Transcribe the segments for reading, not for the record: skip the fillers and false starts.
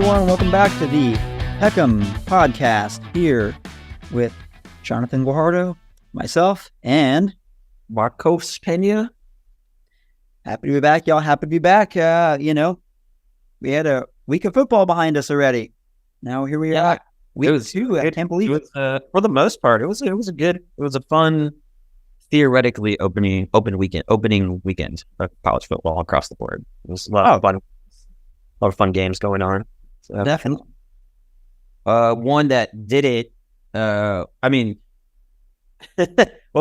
everyone. Welcome back to the Peck Em Podcast here with Jonathan Guajardo, myself, and Marcos Pena. Happy to be back, y'all. Happy to be back. We had a week of football behind us already. Now here we are. Week 2. I can't believe it. For the most part, it was a fun, theoretically opening weekend of college football across the board. It was a lot of fun games going on. So, definitely. One that did it. Well,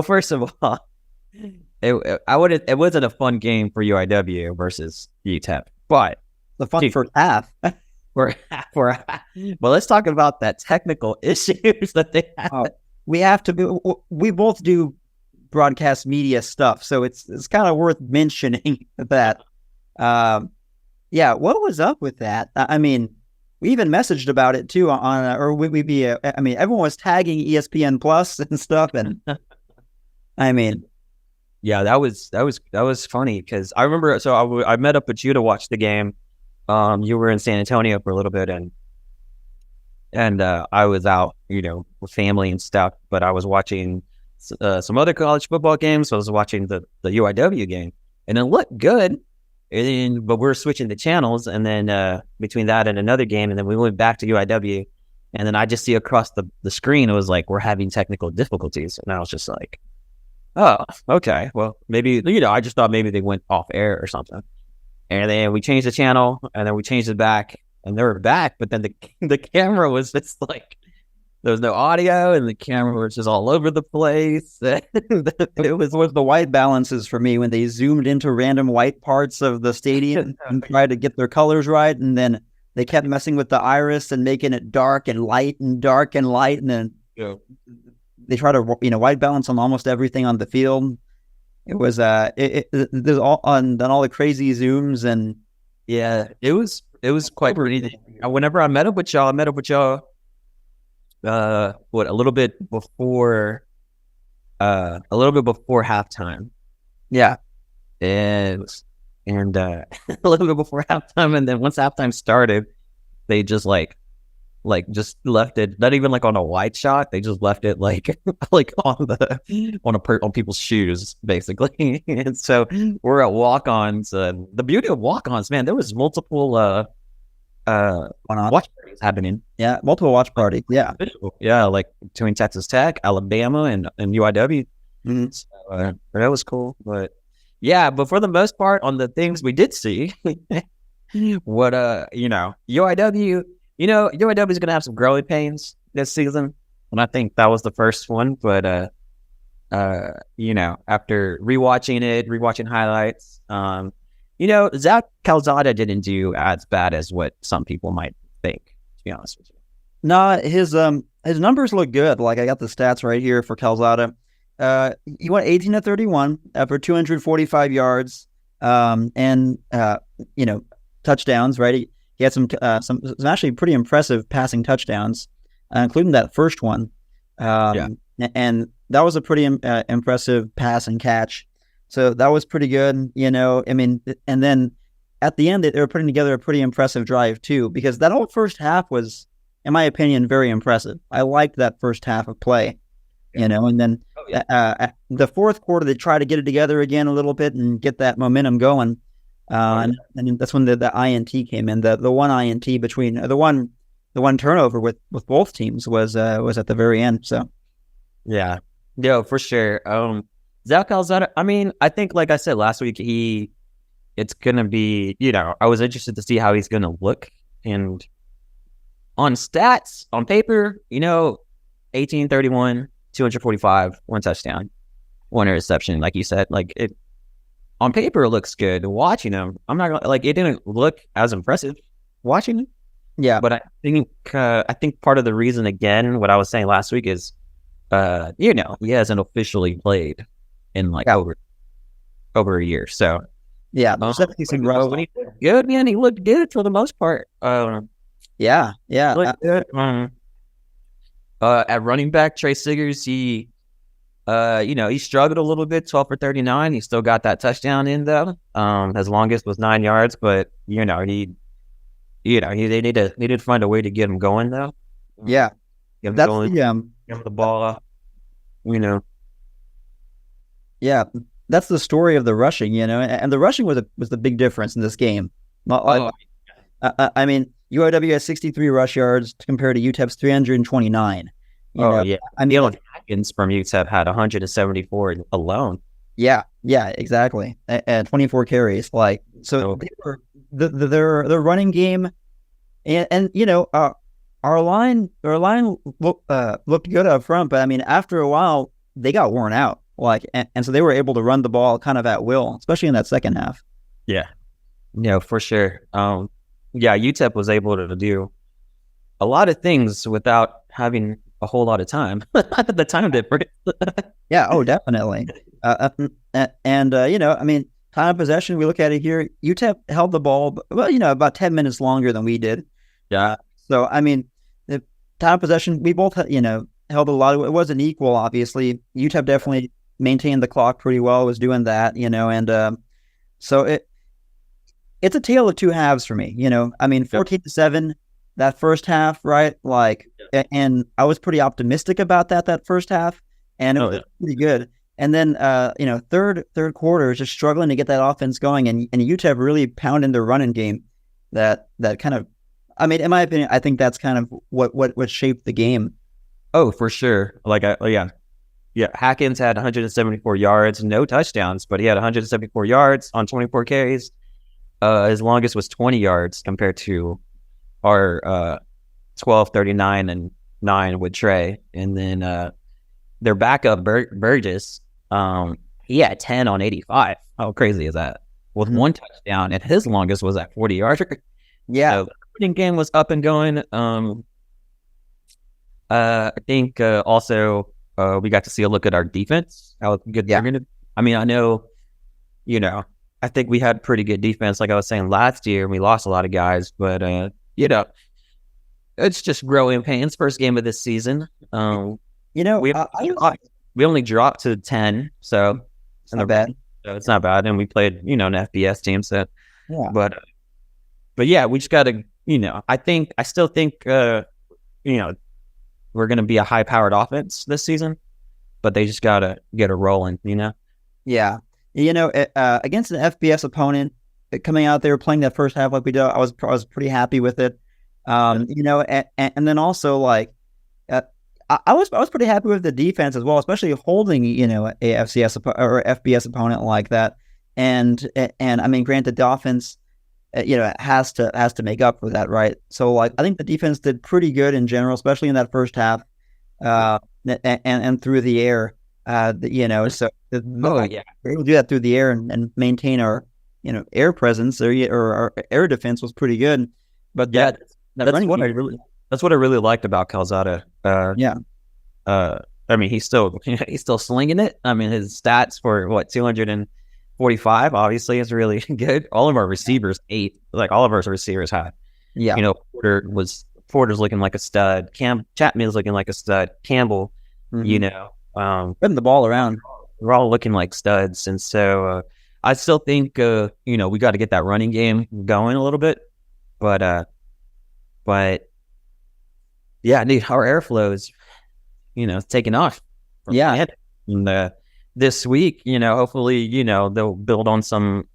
first of all, it wasn't a fun game for UIW versus UTEP, but the fun first half. Well, let's talk about that technical issues that they had. We both do broadcast media stuff, so it's kind of worth mentioning that. What was up with that? We even messaged about it too everyone was tagging ESPN Plus and stuff, and yeah, that was funny because I remember. So I met up with you to watch the game. You were in San Antonio for a little bit, and I was out, with family and stuff. But I was watching some other college football games. So I was watching the UIW game, and it looked good. But we're switching the channels, and then between that and another game, and then we went back to UIW, and then I just see across the screen, it was like, we're having technical difficulties. And I was just like, oh, okay. Well, maybe, I just thought maybe they went off air or something. And then we changed the channel, and then we changed it back, and they were back. But then the camera was just like, there was no audio, and the camera was just all over the place. It was the white balances for me when they zoomed into random white parts of the stadium and tried to get their colors right, and then they kept messing with the iris and making it dark and light and dark and light, and then they try to white balance on almost everything on the field. It was there's all the crazy zooms, and it was quite pretty. Whenever I met up with y'all, a little bit before halftime. Yeah. And a little bit before halftime, and then once halftime started, they just just left it, not even like on a wide shot, they just left it like on people's shoes, basically. And so we're at walk-ons. The beauty of walk-ons, man, there was multiple watch parties happening. Yeah, multiple watch parties. Yeah. Yeah, like between Texas Tech, Alabama, and UIW. Mm-hmm. So, that was cool. But for the most part, on the things we did see, what UIW, UIW is going to have some growing pains this season, and I think that was the first one. But after rewatching highlights, Zach Calzada didn't do as bad as what some people might think, to be honest with you. No, his numbers look good. Like, I got the stats right here for Calzada. He went 18 to 31 for 245 yards, and touchdowns. Right, he had some actually pretty impressive passing touchdowns, including that first one. And that was a pretty impressive pass and catch. So that was pretty good, and then at the end, they were putting together a pretty impressive drive too, because that whole first half was, in my opinion, very impressive. I liked that first half of play, and then the fourth quarter, they tried to get it together again a little bit and get that momentum going. And that's when the INT came in. The one INT between the one turnover with both teams was at the very end. So yeah, for sure. Zach Calzada, I think, like I said last week, it's going to be, I was interested to see how he's going to look. And on stats, on paper, 18, 31, 245, 1 touchdown, 1 interception, like you said. Like, it on paper, it looks good. Watching him, I'm not going to, it didn't look as impressive watching him. Yeah. But I think part of the reason, again, what I was saying last week is, he hasn't officially played in over a year. So yeah, when he looked good, man, he looked good for the most part. Yeah. Good. At running back, Trey Siggers, he struggled a little bit, 12 for 39. He still got that touchdown in though. His longest was 9 yards, but he they needed to find a way to get him going though. Yeah, Get him that's going. the Give him the ball up. yeah, that's the story of the rushing. And the rushing was the big difference in this game. I mean, UIW has 63 rush yards compared to UTEP's 329. Yeah. I mean, Atkins from UTEP had 174 alone. Yeah, exactly. And 24 carries. Like, so they were their running game, and our line looked good up front, but I mean, after a while they got worn out. Like, and so they were able to run the ball kind of at will, especially in that second half. Yeah, for sure. UTEP was able to do a lot of things without having a whole lot of time. The time difference. Yeah. Oh, definitely. I mean, time of possession. We look at it here. UTEP held the ball, about 10 minutes longer than we did. Yeah. So I mean, the time of possession. We both, held a lot of. It wasn't equal, obviously. UTEP definitely maintained the clock pretty well. Was doing that, and so it's a tale of two halves for me. I mean, 14-7. That first half, right? Like, and I was pretty optimistic about that first half, and it was pretty good. And then, third quarter is just struggling to get that offense going, and UTEP really pounding their running game. That kind of, I mean, in my opinion, I think that's kind of what shaped the game. Oh, for sure. Like, Hackins had 174 yards, no touchdowns, but he had 174 yards on 24 carries. His longest was 20 yards compared to our 12, 39, and 9 with Trey. And then their backup, Burgess, he had 10 on 85. How crazy is that? With one touchdown, and his longest was at 40 yards. Yeah. So the running game was up and going. I think also we got to see a look at our defense. How good they're going to. I mean, I know, I think we had pretty good defense, like I was saying last year, and we lost a lot of guys, but it's just growing pains. First game of this season. We only dropped to 10, so it's not bad. So it's not bad, and we played, an FBS team. So, yeah. But yeah, we just got to, I still think, we're going to be a high-powered offense this season, but they just got to get it rolling, Yeah. Against an FBS opponent, coming out there playing that first half like we did, I was pretty happy with it. And then also like I was pretty happy with the defense as well, especially holding a FCS or FBS opponent like that. And I mean, granted, the offense has to make up for that, right? So like I think the defense did pretty good in general, especially in that first half, and through the air. So we're able to do that through the air and maintain our air presence or our air defense was pretty good. But that's what I really liked about Calzada. I mean, he's still slinging it. I mean, his stats for 245 obviously is really good. All of our receivers all of our receivers had. Yeah. Porter's looking like a stud. Chapman's looking like a stud. Campbell, putting the ball around. We're all looking like studs, and so I still think we got to get that running game going a little bit, but yeah, dude, our airflow is taking off. Yeah, and this week, hopefully, they'll build on some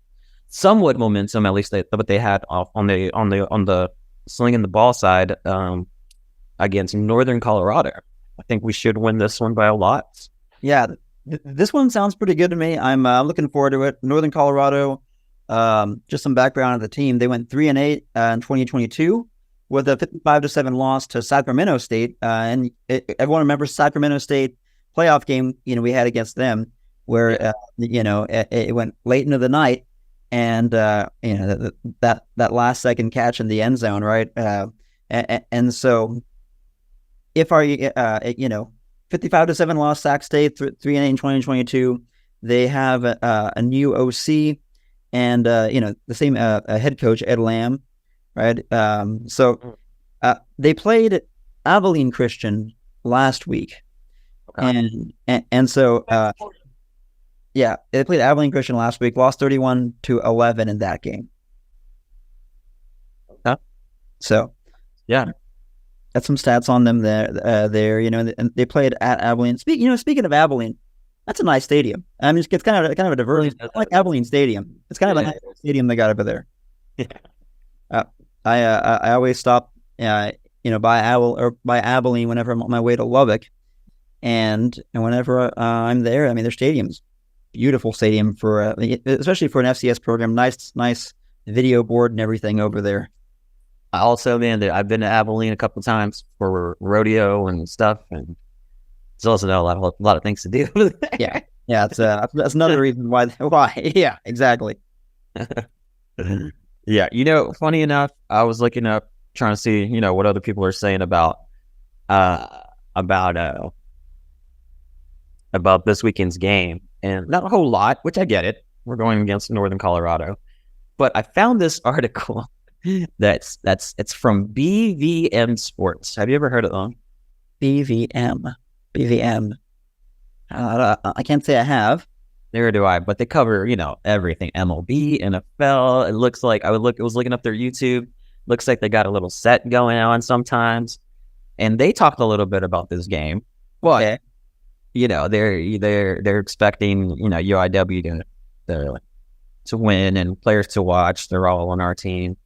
somewhat momentum, at least what they had on the slinging the ball side against Northern Colorado. I think we should win this one by a lot. Yeah, this one sounds pretty good to me. I'm looking forward to it. Northern Colorado, just some background on the team. They went 3-8 in 2022 with a 55-7 loss to Sacramento State. And everyone remembers Sacramento State playoff game, we had against them where, it went late into the night and, that last second catch in the end zone, right? And so if our, 55-7 loss Sac State, 3-8 in 2022, they have a new OC and, the same head coach, Ed Lamb, right? So they played Abilene Christian last week. Okay. And so, they played Abilene Christian last week, lost 31-11 in that game. Okay. So yeah, got some stats on them there, and they played at Abilene. Speaking of Abilene, that's a nice stadium. I mean, it's kind of a diverse, like Abilene Stadium. It's kind of a nice stadium they got over there. Yeah. I always stop, by Abilene whenever I'm on my way to Lubbock, and whenever I'm there, I mean, their stadium's beautiful stadium for, especially for an FCS program. Nice video board and everything over there. I also, man, I've been to Abilene a couple of times for rodeo and stuff, and there's also a lot of things to do. Yeah, that's another reason why. Yeah, exactly. Yeah, funny enough, I was looking up, trying to see, what other people are saying about this weekend's game, and not a whole lot, which I get it. We're going against Northern Colorado, but I found this article it's from BVM Sports. Have you ever heard of them? BVM. I can't say I have. Neither do I, but they cover, everything. MLB, NFL. It looks like I was looking up their YouTube. Looks like they got a little set going on sometimes. And they talked a little bit about this game. But okay. They're expecting, UIW to win and players to watch. They're all on our team.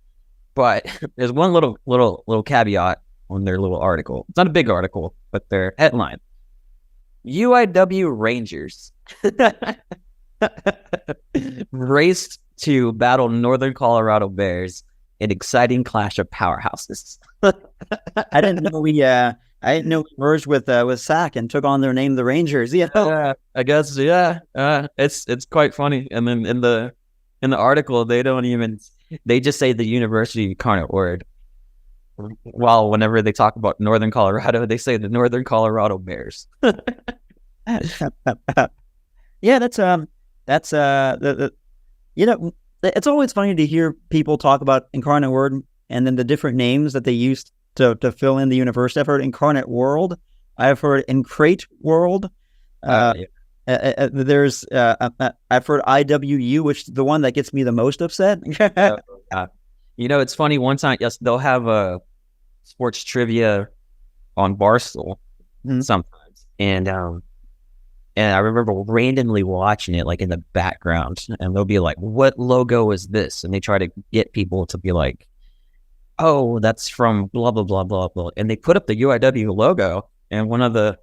But there's one little caveat on their little article. It's not a big article, but their headline: UIW Rangers raced to battle Northern Colorado Bears in exciting clash of powerhouses. I didn't know we merged with SAC and took on their name, the Rangers. I guess it's quite funny. And then in the article, they just say the University of Incarnate Word. While whenever they talk about Northern Colorado, they say the Northern Colorado Bears. Yeah, it's always funny to hear people talk about Incarnate Word and then the different names that they used to fill in the university. I've heard Incarnate World. I've heard Incrate World. There's I've heard IWU, which is the one that gets me the most upset. It's funny. One time, yes, they'll have a sports trivia on Barstool sometimes, and I remember randomly watching it, like in the background, and they'll be like, "What logo is this?" And they try to get people to be like, "Oh, that's from blah blah blah blah blah," and they put up the UIW logo, and one of the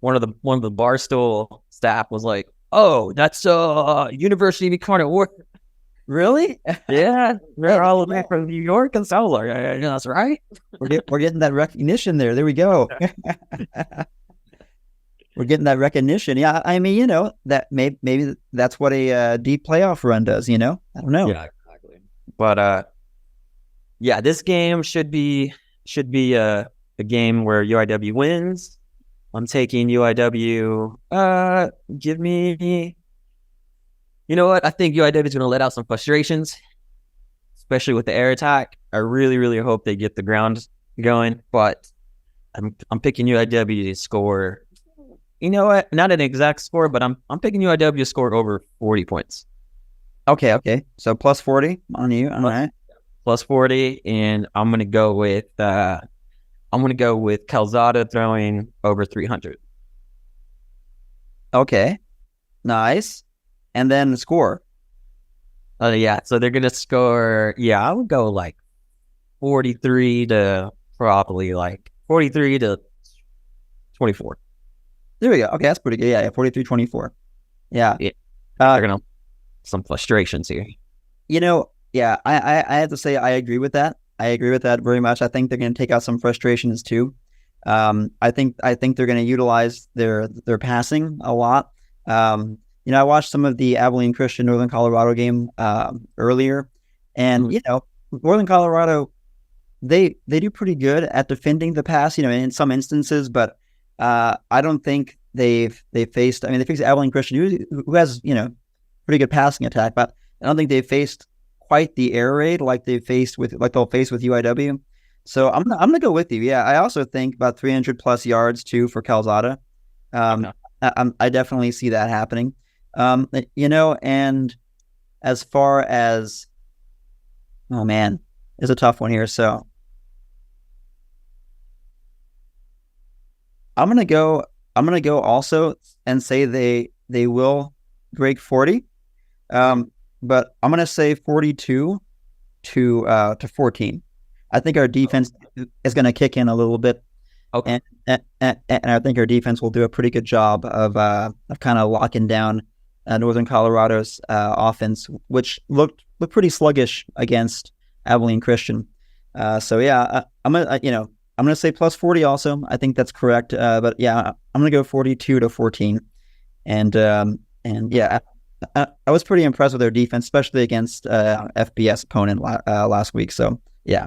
Barstool staff was like, "Oh, that's University of Incarnate Word." Really? Yeah, they're all the way from New York and South. That's right. We're getting that recognition there. There we go. We're getting that recognition. Yeah, I mean, that maybe that's what a deep playoff run does. I don't know. Yeah, exactly. But this game should be a game where UIW wins. I'm taking UIW. Give me. You know what? I think UIW is going to let out some frustrations, especially with the air attack. I really, really hope they get the ground going, but I'm picking UIW to score. You know what? Not an exact score, but I'm picking UIW to score over 40 points. Okay. So plus 40 on you. All right. Plus 40, and I'm going to go with Calzada throwing over 300. Okay. Nice. And then the score. So they're going to score, I would go like 43 to probably like 43 to 24. There we go. Okay, that's pretty good. Yeah, 43-24. Yeah. They're going to some frustrations here. I have to say I agree with that. I agree with that very much. I think they're going to take out some frustrations too. I think they're going to utilize their passing a lot. I watched some of the Abilene Christian Northern Colorado game earlier, and Northern Colorado they do pretty good at defending the pass. In some instances, but I don't think they faced. I mean, they faced Abilene Christian, who has pretty good passing attack, but I don't think they faced quite the air raid like they'll face with UIW. So I'm gonna go with you. Yeah, I also think about 300 plus yards too for Calzada. I definitely see that happening. And as far as, oh man, it's a tough one here. So I'm gonna go. I'm gonna go also and say they will break 40. But I'm gonna say 42 to 14. I think our defense is gonna kick in a little bit. Okay. And I think our defense will do a pretty good job of kind of locking down Northern Colorado's offense, which looked pretty sluggish against Abilene Christian. So yeah, I'm gonna say plus 40 also. I think that's correct. But yeah, I'm gonna go 42 to 14, and yeah, I was pretty impressed with their defense, especially against FBS opponent last week. So yeah.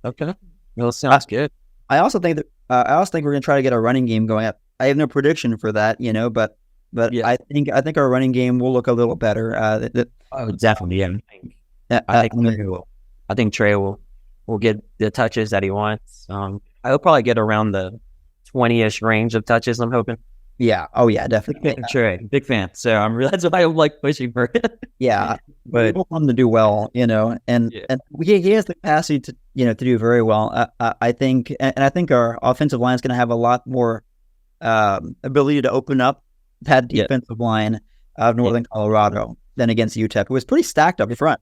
Okay. Well, sounds good. I also think we're going to try to get a running game going. I have no prediction for that, but yeah. I think our running game will look a little better. Definitely. Yeah. I think Trey will get the touches that he wants. I'll probably get around the 20-ish range of touches, I'm hoping. Yeah. Oh yeah, definitely. Trey, big fan. So that's why I'm like pushing for it. Yeah, but we want him to do well, and he has the capacity to do very well. I think our offensive line is going to have a lot more ability to open up that defensive line of Northern Colorado than against UTEP, who was pretty stacked up front.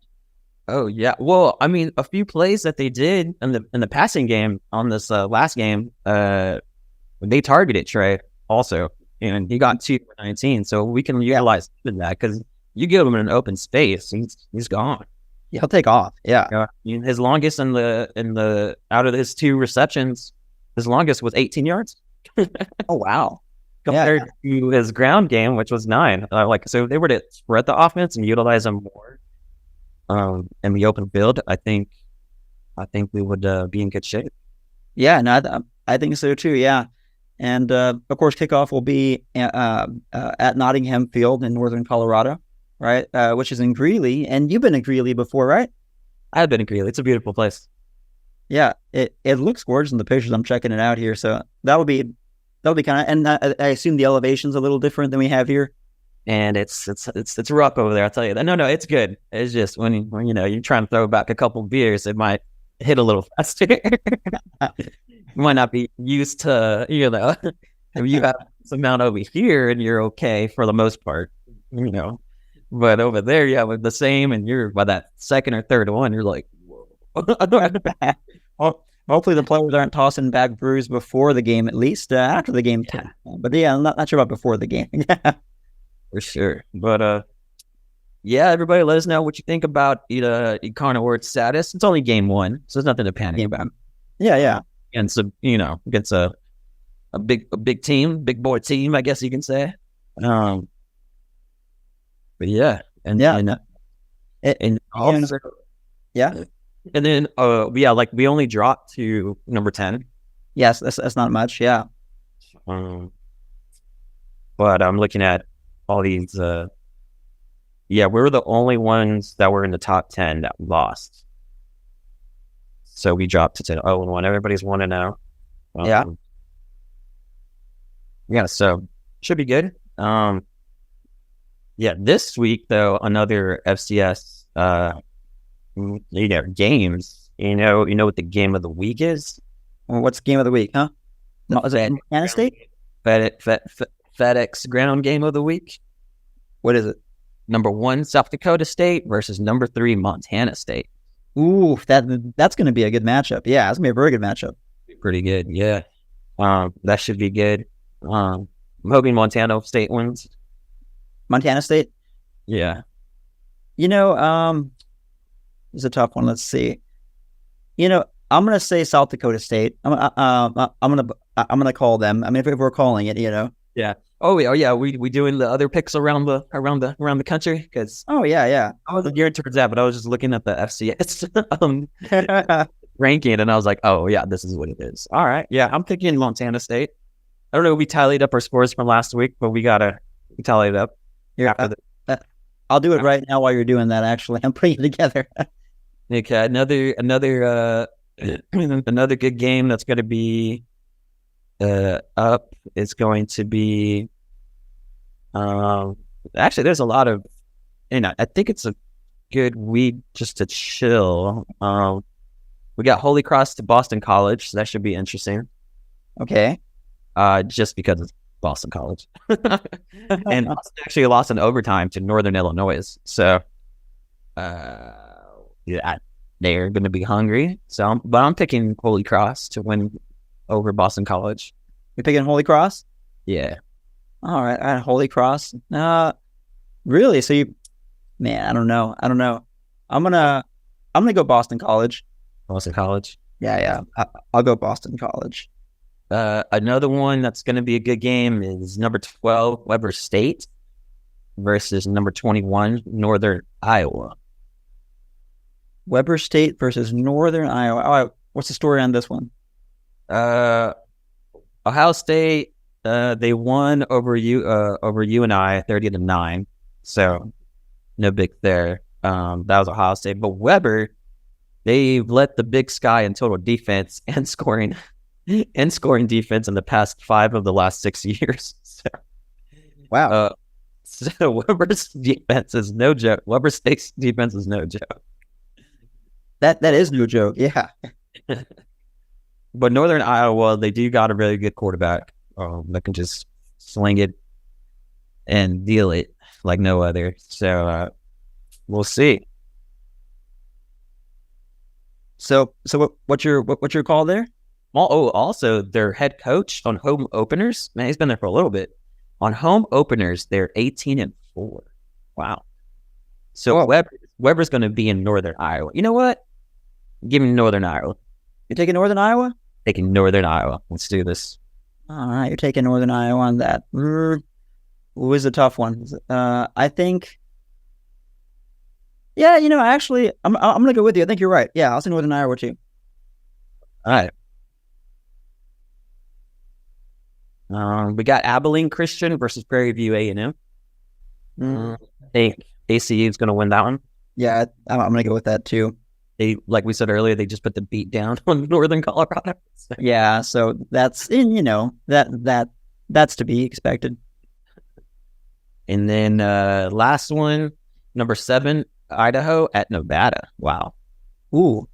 Oh yeah, well, I mean, a few plays that they did in the passing game on this last game, they targeted Trey also. And he got 2 for 19, so we can utilize that because you give him an open space, he's gone. Yeah, he'll take off. Yeah. His longest in the out of his 2 receptions, his longest was 18 yards. Oh wow! Compared to his ground game, which was 9. So if they were to spread the offense and utilize him more, in the open field, I think we would be in good shape. Yeah, no, I think so too. Yeah. And, of course, kickoff will be at Nottingham Field in Northern Colorado, right, which is in Greeley. And you've been in Greeley before, right? I've been in Greeley. It's a beautiful place. Yeah, it looks gorgeous in the pictures. I'm checking it out here. So that'll be kind of, and I assume the elevation's a little different than we have here. And it's rough over there, I'll tell you that. No, it's good. It's just when you're trying to throw back a couple beers, it might hit a little faster. You might not be used to, if you have some amount over here and you're okay for the most part, but over there you have the same, and you're by that second or third one, you're like, whoa. Well, hopefully the players aren't tossing back brews before the game, at least after the game. Yeah. But yeah, I'm not sure about before the game. For sure. But yeah, everybody let us know what you think about Incarnate Word's status. It's only game 1, so there's nothing to panic about. Yeah. And so, against a big team, big boy team, I guess you can say. But yeah, and also, yeah, and then we only dropped to number 10. Yes, that's not much. Yeah. But I'm looking at all these. We're the only ones that were in the top 10 that lost. So we dropped to 0-1. Everybody's 1-0. So should be good. This week though, another FCS games. You know what the game of the week is? Well, what's game of the week, huh? Is it Montana State? FedEx ground game of the week. What is it? Number 1 South Dakota State versus number 3 Montana State. Ooh, that's going to be a good matchup. Yeah, it's going to be a very good matchup. Pretty good, yeah. That should be good. I'm hoping Montana State wins. Montana State? Yeah. It's a tough one. Let's see. I'm going to say South Dakota State. I'm going to call them. I mean, if we're calling it, Yeah. Oh yeah. We doing the other picks around the country because. Oh yeah. I wasn't geared towards that, but I was just looking at the FCS ranking, and I was like, oh yeah, this is what it is. All right, yeah, I'm picking Montana State. I don't know. We tallied up our scores from last week, but we tally it up. I'll do it right now while you're doing that. Actually, I'm putting it together. Okay, another good game that's going to be up is going to be actually there's a lot of I think it's a good week just to chill. We got Holy Cross to Boston College, so that should be interesting. Okay. just because it's Boston College. And Boston actually lost in overtime to Northern Illinois. So, yeah, they're going to be hungry. So, but I'm picking Holy Cross to win over Boston College. You're picking Holy Cross? Yeah. All right, Holy Cross. Really? So man, I don't know. I'm gonna go Boston College. Boston College. Yeah. I'll go Boston College. Another one that's going to be a good game is number 12 Weber State versus number 21 Northern Iowa. Weber State versus Northern Iowa. All right, what's the story on this one? Ohio State. They won over UNI 30-9. So no big there. That was Ohio State. But Weber, they've let the Big Sky in total defense and scoring defense in the past 5 of the last 6 years. So, wow. So Weber's defense is no joke. Weber State's defense is no joke. That is no joke. Yeah. But Northern Iowa, they do got a really good quarterback that can just sling it and deal it like no other. So we'll see. So what's your call there? Oh, also their head coach on home openers. Man, he's been there for a little bit. On home openers, they're 18-4. Wow. So Weber's going to be in Northern Iowa. You know what? Give me Northern Iowa. You're taking Northern Iowa? Taking Northern Iowa. Let's do this. All right, you're taking Northern Iowa on that. It was a tough one. I think. Yeah, actually, I'm gonna go with you. I think you're right. Yeah, I'll say Northern Iowa too. All right. We got Abilene Christian versus Prairie View A&M. I think ACU is going to win that one. Yeah, I'm going to go with that too. They, like we said earlier, they just put the beat down on Northern Colorado. So. Yeah, so that's that's to be expected. And then last one, number 7, Idaho at Nevada. Wow. Ooh.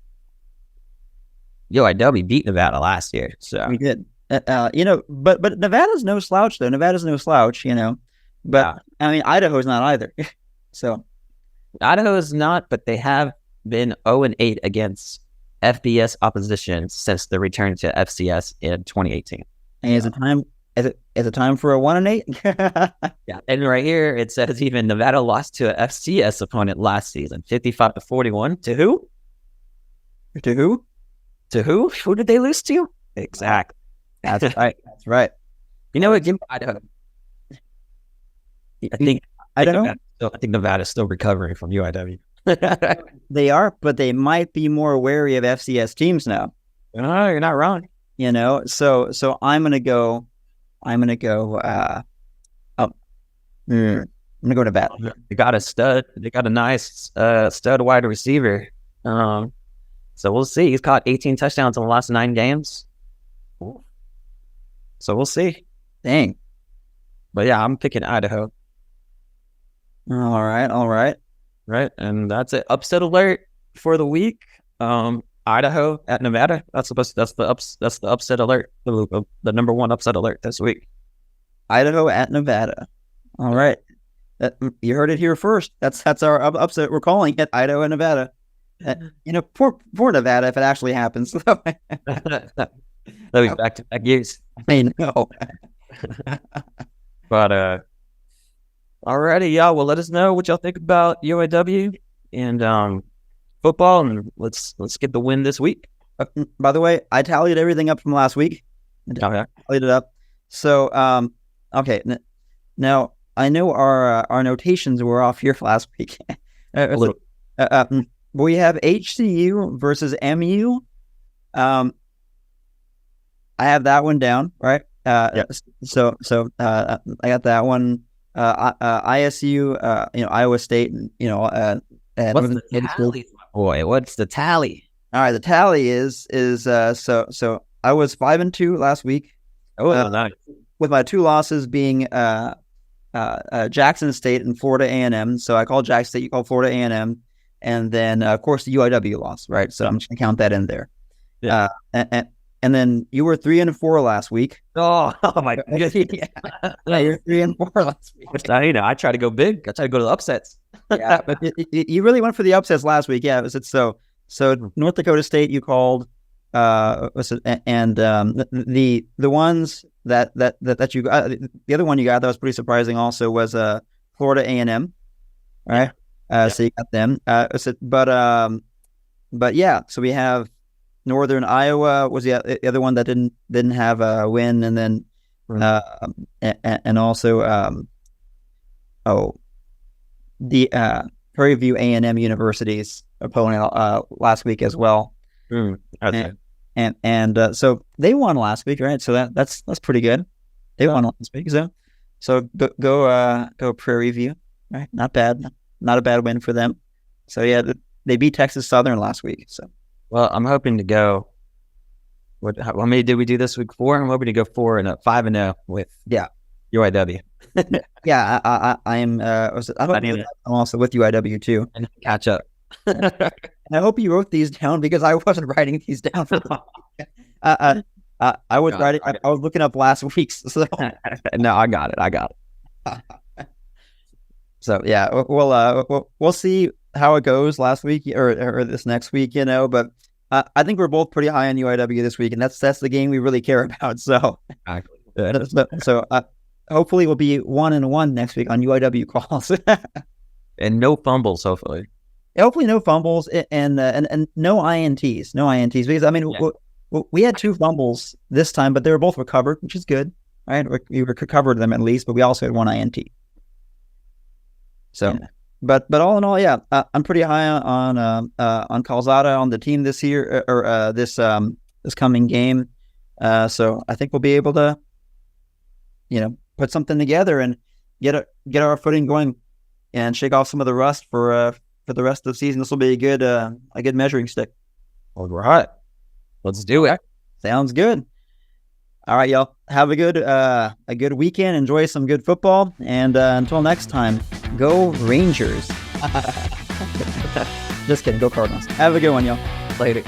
UIW beat Nevada last year. So we did. But Nevada's no slouch though. Nevada's no slouch, But yeah. I mean, Idaho's not either. So Idaho is not, but they have been 0-8 against FBS opposition since the return to FCS in 2018. And is it time for a 1-8? Yeah. And right here it says even Nevada lost to an FCS opponent last season, 55-41. To who? To who? To who? Who did they lose to? Exactly. That's right. That's right. You know what? Give me Idaho. I think Nevada's still recovering from UIW. They are, but they might be more wary of FCS teams now. No, you're not wrong. So I'm gonna go. I'm gonna go Nevada. They got a stud. They got a nice stud wide receiver. So we'll see. He's caught 18 touchdowns in the last 9 games. So we'll see. Dang. But yeah, I'm picking Idaho. All right. Right, and that's it. Upset alert for the week. Idaho at Nevada. That's the upset alert. The number 1 upset alert this week. Idaho at Nevada. All right. You heard it here first. That's our upset. We're calling it Idaho and Nevada. Poor Nevada if it actually happens. That'll be back-to-back years. I know. But alrighty, y'all. Well, let us know what y'all think about UIW and football, and let's get the win this week. By the way, I tallied everything up from last week. Okay. Tallied it up. So, okay. Now I know our notations were off here last week. We have HCU versus MU. I have that one down, right? Yeah. So I got that one. ISU, Iowa State, and what's the tally, boy? What's the tally? All right, the tally is so I was 5-2 last week. Oh, nice. With my 2 losses being Jackson State and Florida A&M. So I called Jackson State, you called Florida A&M, and then of course the UIW loss, right? So I'm just gonna count that in there. Yeah. and then you were 3-4 last week. Oh my God. Yeah, you're 3-4 last week. Which I try to go big. I try to go to the upsets. Yeah, but you really went for the upsets last week. Yeah, so North Dakota State you called, and the ones that you got, the other one you got that was pretty surprising also was Florida A&M, right? So you got them. But yeah, so we have Northern Iowa was the other one that didn't have a win, and then and also the Prairie View A&M University's opponent last week as well. Okay. And so they won last week, right? So that's pretty good. They won last week, so go Prairie View, right? Not bad, not a bad win for them. So yeah, they beat Texas Southern last week. So well, I'm hoping to go. How many did we do this week? 4. I'm hoping to go 5-0 with UIW. Yeah, I'm also with UIW too, and catch up. And I hope you wrote these down because I wasn't writing these down. I was writing. I was looking up last week's. So. No, I got it. So yeah, we'll see how it goes last week or this next week, But I think we're both pretty high on UIW this week, and that's the game we really care about. So hopefully we'll be 1-1 next week on UIW calls, and no fumbles. Hopefully no fumbles and no INTs because we had 2 fumbles this time, but they were both recovered, which is good, right? We recovered them at least, but we also had 1 INT. So, but all in all, yeah, I'm pretty high on Calzada on the team this year or this coming game. So I think we'll be able to, put something together and get our footing going and shake off some of the rust for the rest of the season. This will be a good measuring stick. All right, let's do it. Sounds good. All right, y'all. Have a good weekend. Enjoy some good football, and until next time, go Rangers. Just kidding. Go Cardinals. Have a good one, y'all. Later.